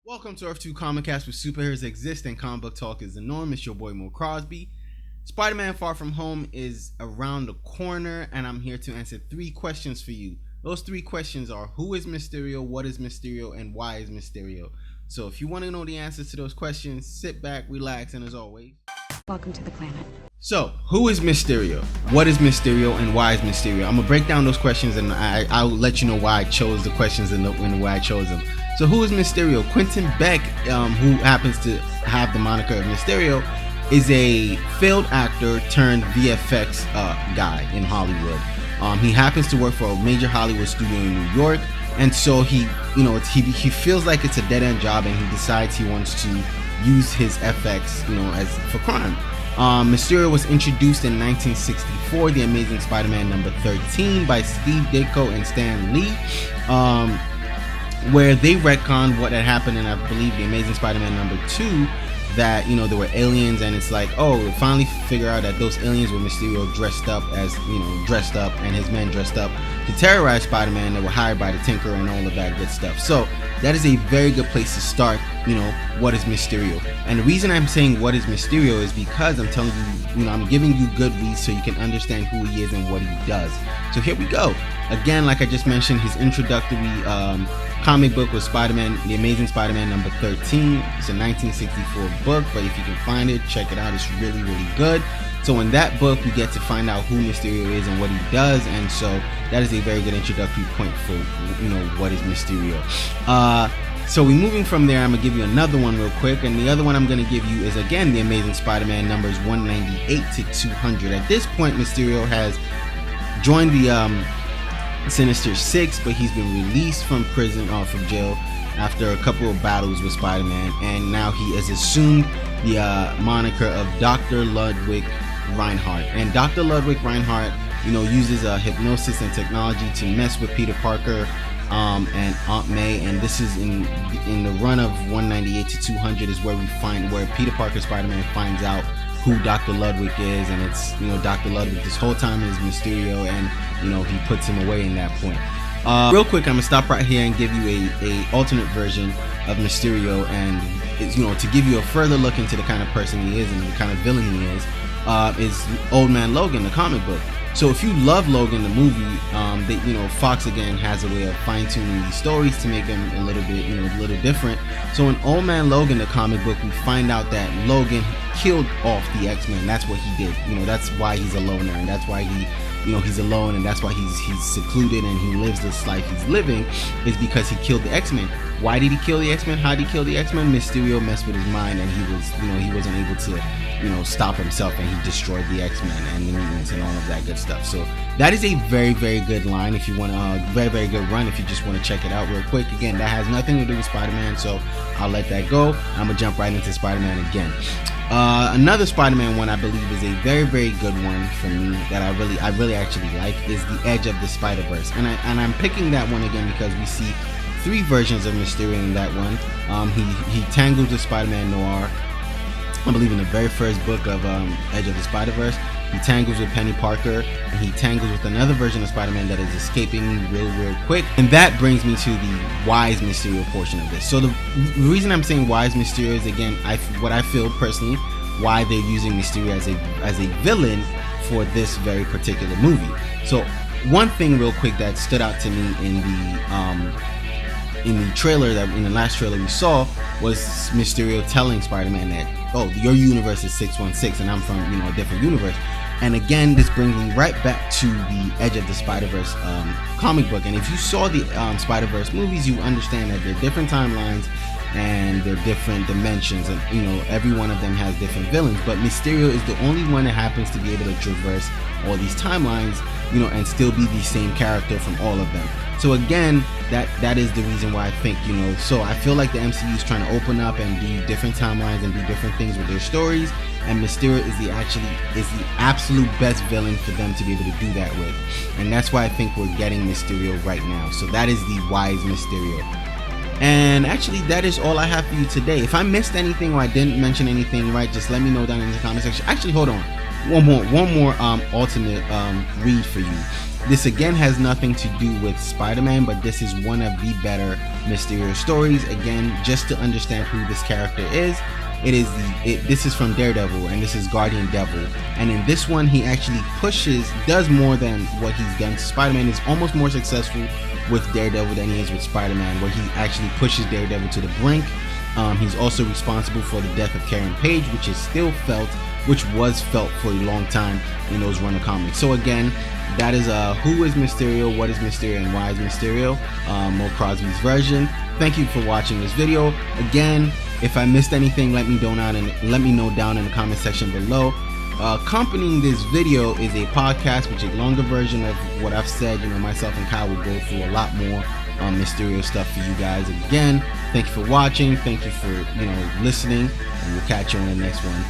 Welcome to Earth 2 Comic Cast, where superheroes exist and comic book talk is the norm. It's your boy Mo Crosby. Spider-Man Far From Home is around the corner, and I'm here to answer 3 questions for you. Those 3 questions are: who is Mysterio, what is Mysterio, and why is Mysterio? So if you want to know the answers to those questions, sit back, relax, and as always, welcome to the planet. So, who is Mysterio? What is Mysterio, and why is Mysterio? I'm gonna break down those questions, and I'll let you know why I chose the questions and the way I chose them. So, who is Mysterio? Quentin Beck, who happens to have the moniker of Mysterio, is a failed actor turned VFX guy in Hollywood. He happens to work for a major Hollywood studio in New York, and so he feels like it's a dead-end job, and he decides he wants to use his FX, as for crime. Mysterio was introduced in 1964, The Amazing SpiderMan number 13 by Steve Ditko and Stan Lee, where they retconned what had happened in, I believe, The Amazing SpiderMan number 2, that, there were aliens, and it's like, oh, we finally figure out that those aliens were Mysterio dressed up, and his men dressed up to terrorize Spider-Man that were hired by the Tinker and all of that good stuff. So that is a very good place to start, what is Mysterio? And the reason I'm saying what is Mysterio is because I'm telling you, I'm giving you good reads so you can understand who he is and what he does. So here we go. Again, like I just mentioned, his introductory comic book was Spider-Man, The Amazing Spider-Man number 13. It's a 1964 book, but if you can find it, check it out. It's really, really good. So in that book, we get to find out who Mysterio is and what he does, and so that is a very good introductory point for, what is Mysterio. So we moving from there, I'm gonna give you another one real quick, and the other one I'm gonna give you is again The Amazing Spider-Man numbers 198 to 200. At this point, Mysterio has joined the Sinister Six, but he's been released from prison, from jail, after a couple of battles with Spider-Man, and now he has assumed the moniker of Dr. Ludwig Reinhardt. And Dr. Ludwig Reinhardt, uses hypnosis and technology to mess with Peter Parker and Aunt May, and this is in the run of 198 to 200 is where Peter Parker Spider-Man finds out who Dr. Ludwig is, and it's Dr. Ludwig this whole time is Mysterio, and he puts him away in that point. Real quick, I'm gonna stop right here and give you a alternate version of Mysterio, and it's, to give you a further look into the kind of person he is and the kind of villain he is Old Man Logan, the comic book. So if you love Logan, the movie, Fox again has a way of fine-tuning these stories to make them a little bit, a little different. So in Old Man Logan, the comic book, we find out that Logan killed off the X-Men. That's what he did. That's why he's a loner, and that's why he's alone, and that's why he's secluded and he lives this life he's living, is because he killed the X-Men. Why did he kill the X-Men? How did he kill the X-Men? Mysterio messed with his mind, and he wasn't able to stop himself, and he destroyed the X-Men and the mutants and all of that good stuff. So that is a very, very good line if you want a very, very good run if you just want to check it out real quick. Again, that has nothing to do with Spider-Man, so I'll let that go. I'm gonna jump right into Spider-Man again. Another Spider-Man one I believe is a very, very good one for me that I really actually like is The Edge of the Spiderverse, and I'm picking that one again because we see 3 versions of Mysterio in that one. He tangles with Spider-Man Noir, I believe in the very first book of Edge of the Spiderverse. He tangles with Penny Parker, and he tangles with another version of Spider-Man that is escaping real quick. And that brings me to the why is Mysterio portion of this. So the reason I'm saying why is Mysterio is, again, what I feel personally, why they're using Mysterio as a villain for this very particular movie. So one thing real quick that stood out to me in the trailer, that in the last trailer we saw, was Mysterio telling Spider-Man that, oh, your universe is 616 and I'm from a different universe. And again, this brings me right back to the Edge of the Spider-Verse comic book. And if you saw the Spider-Verse movies, you understand that they're different timelines and they're different dimensions, and every one of them has different villains, but Mysterio is the only one that happens to be able to traverse all these timelines, and still be the same character from all of them. So again, that is the reason why I think, so I feel like the MCU is trying to open up and do different timelines and do different things with their stories, and Mysterio is the absolute best villain for them to be able to do that with. And that's why I think we're getting Mysterio right now. So that is the why is Mysterio. And actually, that is all I have for you today. If I missed anything or I didn't mention anything right, just let me know down in the comment section. Actually, hold on. One more alternate read for you. This again has nothing to do with Spider-Man, but this is one of the better Mysterio stories. Again, just to understand who this character is. This is from Daredevil, and this is Guardian Devil. And in this one, he actually does more than what he's done. Spider-Man is almost more successful with Daredevil than he is with Spider-Man, where he actually pushes Daredevil to the brink. He's also responsible for the death of Karen Page, which was felt for a long time in those run of comics. So again, that is who is Mysterio, what is Mysterio, and why is Mysterio, Mo Crosby's version. Thank you for watching this video. Again, if I missed anything, let me know down in the comment section below. Accompanying this video is a podcast, which is a longer version of what I've said. Myself and Kyle will go through a lot more Mysterio stuff for you guys. Again, thank you for watching, thank you for listening, and we'll catch you on the next one.